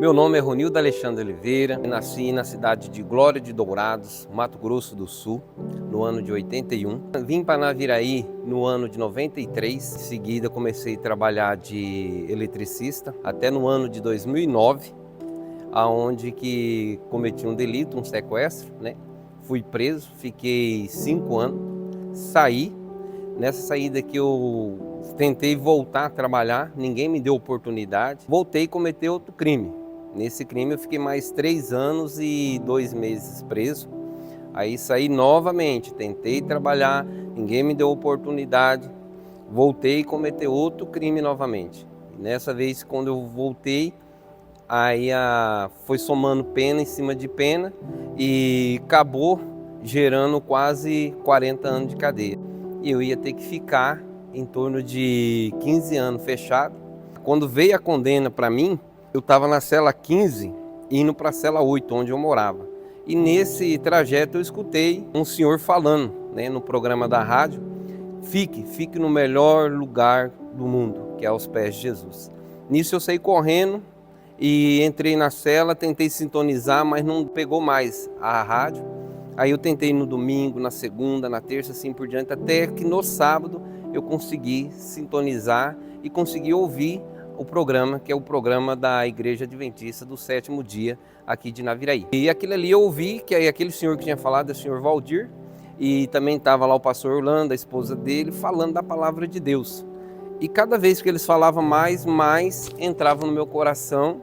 Meu nome é Ronildo Alexandre Oliveira, nasci na cidade de Glória de Dourados, Mato Grosso do Sul, no ano de 81. Vim para Naviraí no ano de 93, em seguida comecei a trabalhar de eletricista até no ano de 2009, aonde que cometi um delito, um sequestro, né? Fui preso, fiquei 5 anos, saí. Nessa saída que eu tentei voltar a trabalhar, ninguém me deu oportunidade, voltei a cometer outro crime. Nesse crime eu fiquei mais 3 anos e 2 meses preso. Aí saí novamente, tentei trabalhar, ninguém me deu oportunidade, voltei a cometer outro crime novamente. E nessa vez, quando eu voltei, aí foi somando pena em cima de pena e acabou gerando quase 40 anos de cadeia. E eu ia ter que ficar em torno de 15 anos fechado. Quando veio a condena para mim, eu estava na cela 15, indo para a cela 8, onde eu morava. E nesse trajeto eu escutei um senhor falando, né, no programa da rádio: fique no melhor lugar do mundo, que é aos pés de Jesus. Nisso eu saí correndo e entrei na cela, tentei sintonizar, mas não pegou mais a rádio. Aí eu tentei no domingo, na segunda, na terça, assim por diante, até que no sábado eu consegui sintonizar e consegui ouvir o programa, que é o programa da Igreja Adventista do Sétimo Dia aqui de Naviraí. E aquilo ali eu ouvi, que aí aquele senhor que tinha falado é o senhor Valdir, e também estava lá o pastor Orlando, a esposa dele, falando da palavra de Deus. E cada vez que eles falavam mais entrava no meu coração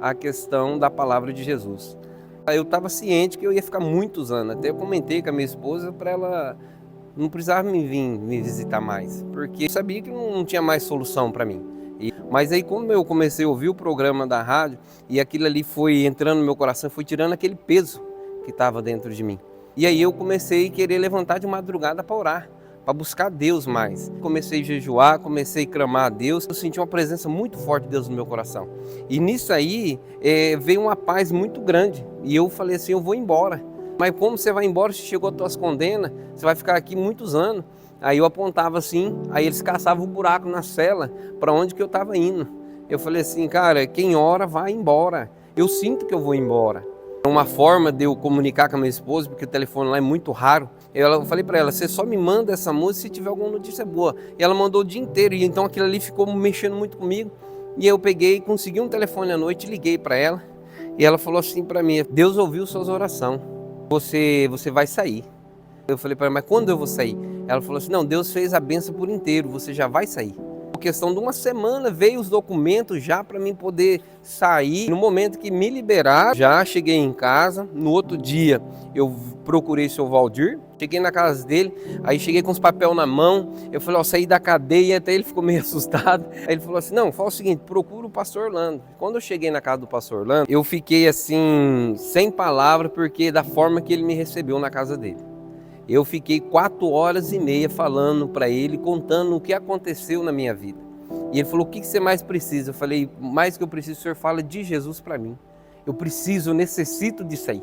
a questão da palavra de Jesus. Eu estava ciente que eu ia ficar muitos anos, até eu comentei com a minha esposa para ela não precisava me visitar mais, porque eu sabia que não tinha mais solução para mim. Mas aí quando eu comecei a ouvir o programa da rádio e aquilo ali foi entrando no meu coração, foi tirando aquele peso que estava dentro de mim. E aí eu comecei a querer levantar de madrugada para orar, para buscar Deus mais. Comecei a jejuar, comecei a clamar a Deus. Eu senti uma presença muito forte de Deus no meu coração. E nisso aí veio uma paz muito grande. E eu falei assim, eu vou embora. Mas como você vai embora, se chegou as tuas condenas, você vai ficar aqui muitos anos. Aí eu apontava assim, aí eles caçavam um buraco na cela para onde que eu estava indo. Eu falei assim, cara, quem ora vai embora. Eu sinto que eu vou embora. Uma forma de eu comunicar com a minha esposa, porque o telefone lá é muito raro. Eu falei para ela, você só me manda essa música se tiver alguma notícia boa. E ela mandou o dia inteiro, e então aquilo ali ficou mexendo muito comigo. E eu peguei, consegui um telefone à noite, liguei para ela. E ela falou assim para mim, Deus ouviu suas orações, você vai sair. Eu falei para ela, mas quando eu vou sair? Ela falou assim, não, Deus fez a benção por inteiro, você já vai sair. Por questão de uma semana veio os documentos já para mim poder sair. No momento que me liberaram, já cheguei em casa. No outro dia eu procurei o seu Valdir, cheguei na casa dele, aí cheguei com os papéis na mão. Eu falei, ó, saí da cadeia, até ele ficou meio assustado. Aí ele falou assim, não, fala o seguinte, procura o pastor Orlando. Quando eu cheguei na casa do pastor Orlando, eu fiquei assim, sem palavra, porque da forma que ele me recebeu na casa dele. Eu fiquei 4 horas e meia falando para ele, contando o que aconteceu na minha vida. E ele falou, o que você mais precisa? Eu falei, mais que eu preciso, o senhor fala de Jesus para mim. Eu preciso, eu necessito disso aí.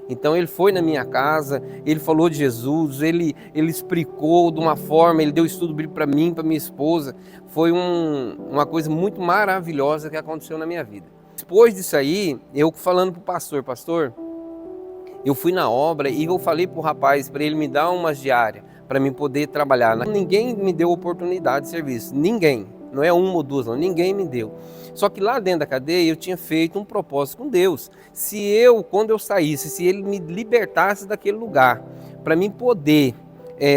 Então ele foi na minha casa, ele falou de Jesus, ele explicou de uma forma, ele deu estudo bíblico para mim, para minha esposa. Foi uma coisa muito maravilhosa que aconteceu na minha vida. Depois disso aí, eu falando para o pastor, eu fui na obra e eu falei para o rapaz, para ele me dar umas diárias, para mim poder trabalhar. Ninguém me deu oportunidade de serviço, ninguém. Não é uma ou duas, não, ninguém me deu. Só que lá dentro da cadeia eu tinha feito um propósito com Deus. Quando eu saísse, se ele me libertasse daquele lugar, para mim poder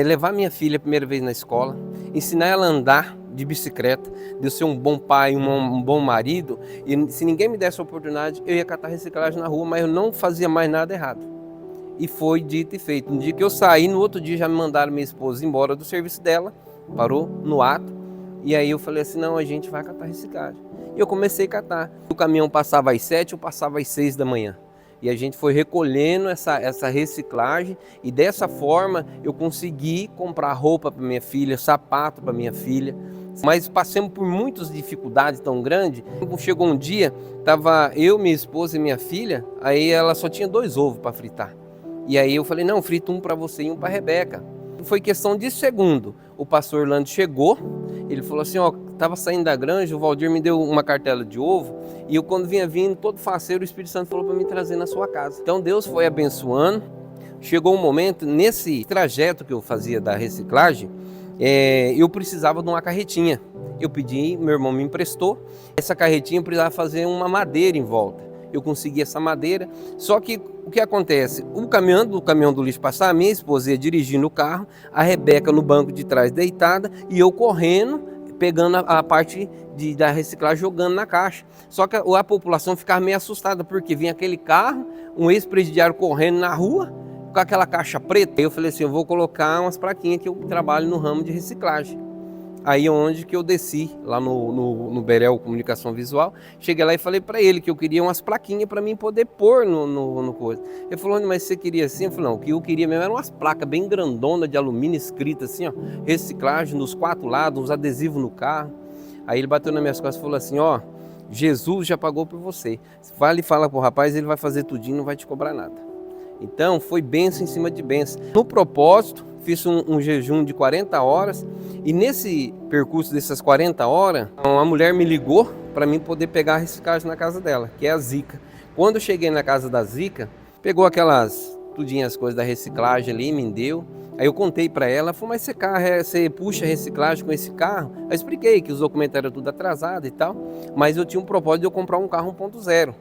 levar minha filha a primeira vez na escola, ensinar ela a andar de bicicleta, de eu ser um bom pai, um bom marido, e se ninguém me desse a oportunidade, eu ia catar reciclagem na rua, mas eu não fazia mais nada errado. E foi dito e feito. No dia que eu saí, no outro dia já me mandaram minha esposa embora do serviço dela, parou no ato, e aí eu falei assim, não, a gente vai catar reciclagem. E eu comecei a catar. O caminhão passava às 7, eu passava às 6 da manhã. E a gente foi recolhendo essa reciclagem e dessa forma eu consegui comprar roupa para minha filha, sapato para minha filha. Mas passamos por muitas dificuldades tão grandes. Chegou um dia, estava eu, minha esposa e minha filha, aí ela só tinha 2 ovos para fritar. E aí eu falei, não, frita um para você e um para a Rebeca. Foi questão de segundo. O pastor Orlando chegou, ele falou assim, ó, Estava saindo da granja, o Valdir me deu uma cartela de ovo e eu, quando vinha vindo, todo faceiro, o Espírito Santo falou para me trazer na sua casa. Então Deus foi abençoando. Chegou um momento, nesse trajeto que eu fazia da reciclagem, eu precisava de uma carretinha. Eu pedi, meu irmão me emprestou. Essa carretinha eu precisava fazer uma madeira em volta. Eu consegui essa madeira, só que o que acontece? O caminhão do lixo passar, a minha esposa ia dirigindo o carro, a Rebeca no banco de trás deitada e eu correndo, pegando a parte da reciclagem, jogando na caixa. Só que a população ficava meio assustada, porque vinha aquele carro, um ex-presidiário correndo na rua, com aquela caixa preta. Eu falei assim, eu vou colocar umas plaquinhas que eu trabalho no ramo de reciclagem. Aí onde que eu desci, lá no Berel Comunicação Visual, cheguei lá e falei para ele que eu queria umas plaquinhas para mim poder pôr no coisa. Ele falou, mas você queria assim? Eu falei, não, o que eu queria mesmo eram umas placas bem grandonas de alumínio escritas assim, ó, reciclagem nos 4 lados, uns adesivos no carro. Aí ele bateu nas minhas costas e falou assim, ó, Jesus já pagou por você. Vale, fala pro rapaz, ele vai fazer tudinho, não vai te cobrar nada. Então foi bênção em cima de bênção. No propósito, fiz um jejum de 40 horas e nesse percurso dessas 40 horas, uma mulher me ligou para mim poder pegar a reciclagem na casa dela, que é a Zica. Quando eu cheguei na casa da Zica, pegou tudinho as coisas da reciclagem ali, me deu. Aí eu contei para ela, falou, mas você puxa a reciclagem com esse carro? Eu expliquei que os documentos eram tudo atrasados e tal, mas eu tinha um propósito de eu comprar um carro 1.0.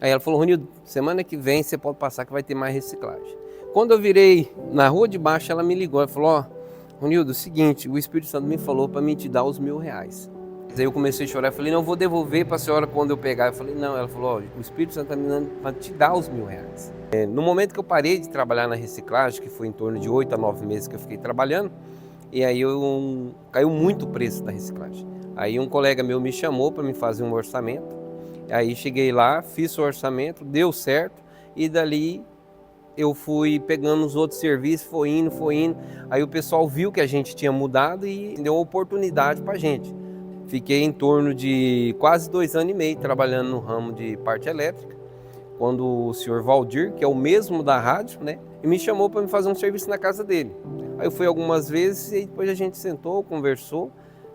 Aí ela falou, Ronildo, semana que vem você pode passar que vai ter mais reciclagem. Quando eu virei na rua de baixo, ela me ligou, ela falou, ó, Ronildo, o seguinte, o Espírito Santo me falou para mim te dar os R$1.000. Aí eu comecei a chorar, eu falei, não, eu vou devolver para a senhora quando eu pegar. Eu falei, não, ela falou, ó, o Espírito Santo está me dando para te dar os R$1.000. No momento que eu parei de trabalhar na reciclagem, que foi em torno de 8 a 9 meses que eu fiquei trabalhando, e aí caiu muito o preço da reciclagem. Aí um colega meu me chamou para me fazer um orçamento, aí cheguei lá, fiz o orçamento, deu certo, e dali eu fui pegando os outros serviços, foi indo. Aí o pessoal viu que a gente tinha mudado e deu oportunidade para a gente. Fiquei em torno de quase 2 anos e meio trabalhando no ramo de parte elétrica, quando o senhor Valdir, que é o mesmo da rádio, né, me chamou para me fazer um serviço na casa dele. Aí eu fui algumas vezes e depois a gente sentou, conversou,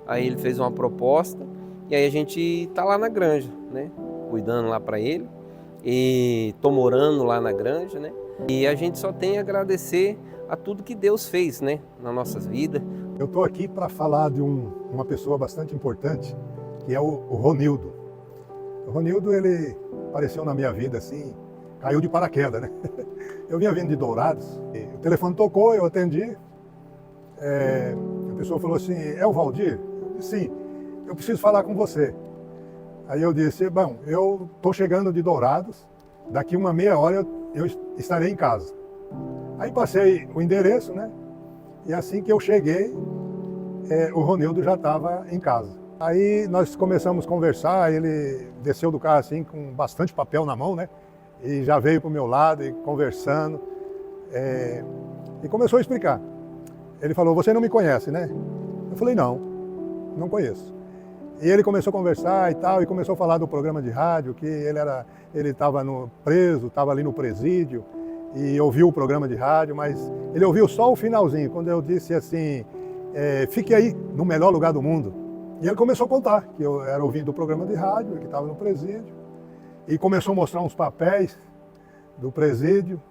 aí ele fez uma proposta e aí a gente está lá na granja, né, cuidando lá para ele, e tô morando lá na granja, né, e a gente só tem a agradecer a tudo que Deus fez, né, nas nossas vidas. Eu estou aqui para falar de uma pessoa bastante importante, que é o Ronildo. O Ronildo, ele apareceu na minha vida assim, caiu de paraquedas, né? Eu vinha vindo de Dourados, o telefone tocou, eu atendi, a pessoa falou assim, é o Valdir? Eu disse, sim, eu preciso falar com você. Aí eu disse, bom, eu estou chegando de Dourados, daqui uma meia hora eu estarei em casa. Aí passei o endereço, né? E assim que eu cheguei, o Ronildo já estava em casa. Aí nós começamos a conversar, ele desceu do carro assim com bastante papel na mão, né? E já veio para o meu lado e conversando. E começou a explicar. Ele falou, você não me conhece, né? Eu falei, não conheço. E ele começou a conversar e tal, e começou a falar do programa de rádio, que ele estava preso, estava ali no presídio, e ouviu o programa de rádio, mas ele ouviu só o finalzinho, quando eu disse assim, fique aí, no melhor lugar do mundo. E ele começou a contar que eu era ouvindo do programa de rádio, que estava no presídio, e começou a mostrar uns papéis do presídio.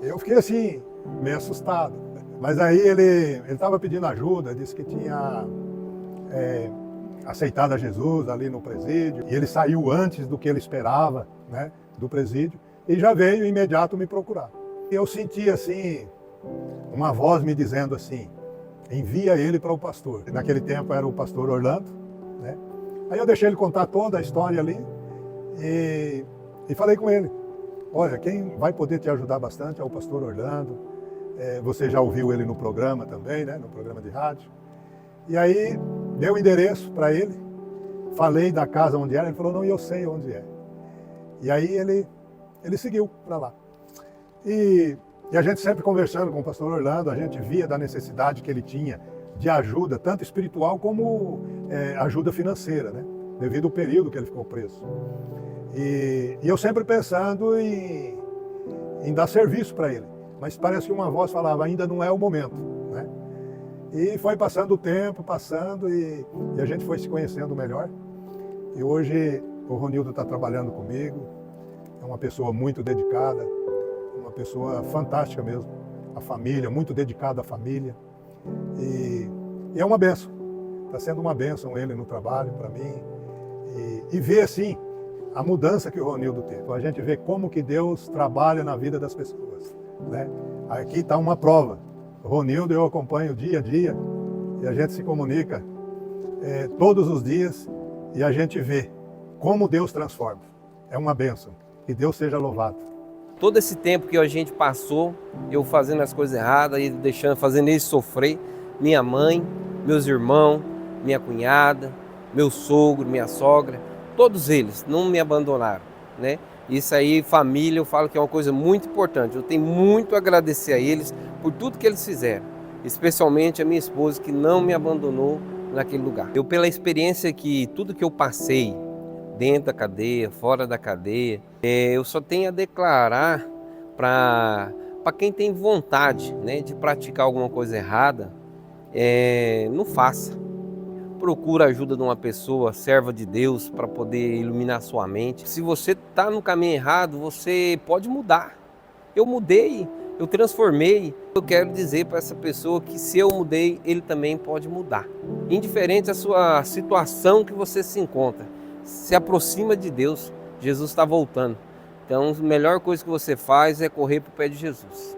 Eu fiquei assim, meio assustado. Mas aí ele estava pedindo ajuda, disse que tinha aceitado a Jesus ali no presídio, e ele saiu antes do que ele esperava, né, do presídio, e já veio imediato me procurar. E eu senti assim, uma voz me dizendo assim, envia ele para o pastor. Naquele tempo era o pastor Orlando, né? Aí eu deixei ele contar toda a história ali e falei com ele, olha, quem vai poder te ajudar bastante é o pastor Orlando, você já ouviu ele no programa também, né? No programa de rádio. E aí dei o endereço para ele, falei da casa onde era, ele falou, não, eu sei onde é. E aí ele seguiu para lá. E a gente sempre conversando com o pastor Orlando, a gente via da necessidade que ele tinha de ajuda, tanto espiritual como ajuda financeira, né? Devido ao período que ele ficou preso. E eu sempre pensando em dar serviço para ele. Mas parece que uma voz falava, ainda não é o momento, né? E foi passando o tempo, e a gente foi se conhecendo melhor. E hoje o Ronildo está trabalhando comigo, é uma pessoa muito dedicada, uma pessoa fantástica mesmo. A família, muito dedicado à família. E é uma bênção. Está sendo uma bênção ele no trabalho para mim. E ver assim a mudança que o Ronildo teve. A gente vê como que Deus trabalha na vida das pessoas, né? Aqui está uma prova. O Ronildo eu acompanho dia a dia e a gente se comunica todos os dias e a gente vê como Deus transforma. É uma bênção. Que Deus seja louvado. Todo esse tempo que a gente passou, eu fazendo as coisas erradas e fazendo eles sofrer, minha mãe, meus irmãos, minha cunhada, meu sogro, minha sogra, todos eles não me abandonaram, né? Isso aí, família, eu falo que é uma coisa muito importante. Eu tenho muito a agradecer a eles por tudo que eles fizeram, especialmente a minha esposa que não me abandonou naquele lugar. Eu, pela experiência que tudo que eu passei, dentro da cadeia, fora da cadeia, eu só tenho a declarar para quem tem vontade, né, de praticar alguma coisa errada, não faça. Procura a ajuda de uma pessoa, serva de Deus, para poder iluminar sua mente. Se você está no caminho errado, você pode mudar. Eu mudei, eu transformei. Eu quero dizer para essa pessoa que se eu mudei, ele também pode mudar. Indiferente à sua situação que você se encontra, se aproxima de Deus. Jesus está voltando. Então, a melhor coisa que você faz é correr para o pé de Jesus.